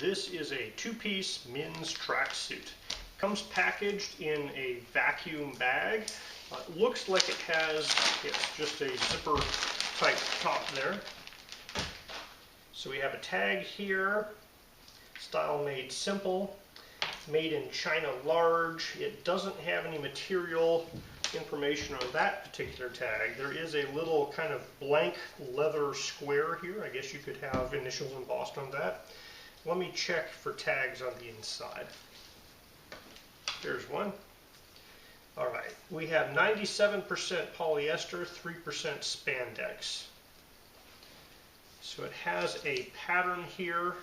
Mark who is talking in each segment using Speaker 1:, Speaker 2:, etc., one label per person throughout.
Speaker 1: This is a two-piece men's tracksuit. Comes packaged in a vacuum bag. It looks like it has, it's just a zipper type top there. So we have a tag here, style made simple, made in China large. It doesn't have any material information on that particular tag. There is a little kind of blank leather square here. I guess you could have initials embossed on that. Let me check for tags on the inside. There's one. All right, we have 97% polyester, 3% spandex. So it has a pattern here.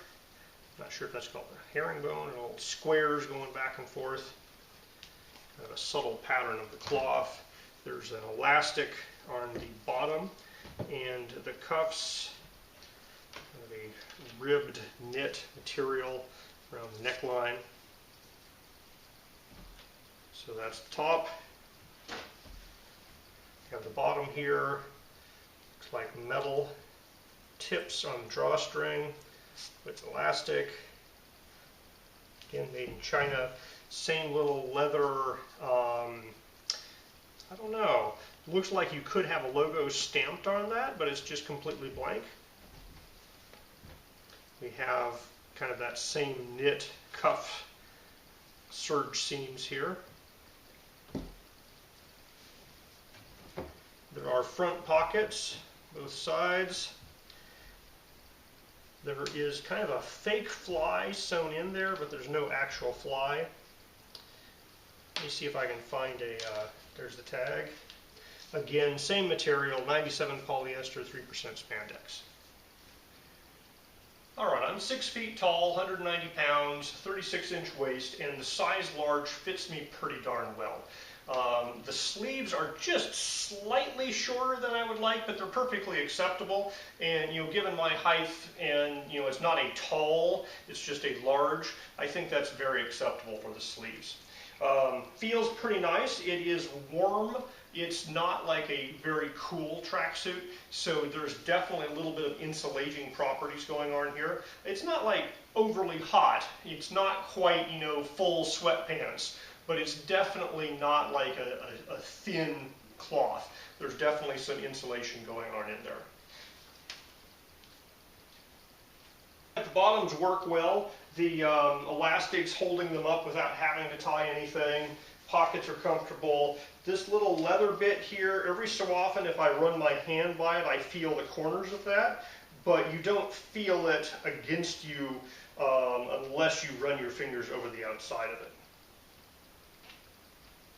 Speaker 1: Not sure if that's called a herringbone or little squares going back and forth. Kind of a subtle pattern of the cloth. There's an elastic on the bottom, and the cuffs have a ribbed knit material around the neckline. So that's the top. You have the bottom here. Looks like metal tips on the drawstring with elastic. Again, made in China. Same little leather, I don't know. Looks like you could have a logo stamped on that, but it's just completely blank. We have kind of that same knit cuff serge seams here. There are front pockets, both sides. There is kind of a fake fly sewn in there, but there's no actual fly. Let me see if I can find a, there's the tag. Again, same material, 97 polyester, 3% spandex. All right, I'm 6 feet tall, 190 pounds, 36-inch waist, and the size large fits me pretty darn well. The sleeves are just slightly shorter than I would like, but they're perfectly acceptable. And given my height, and it's not a tall, it's just a large, I think that's very acceptable for the sleeves. Feels pretty nice. It is warm. It's not like a very cool tracksuit, so there's definitely a little bit of insulating properties going on here. It's not like overly hot. It's not quite, full sweatpants, but it's definitely not like a thin cloth. There's definitely some insulation going on in there. The bottoms work well. The elastics holding them up without having to tie anything. Pockets are comfortable. This little leather bit here, every so often if I run my hand by it, I feel the corners of that, but you don't feel it against you unless you run your fingers over the outside of it.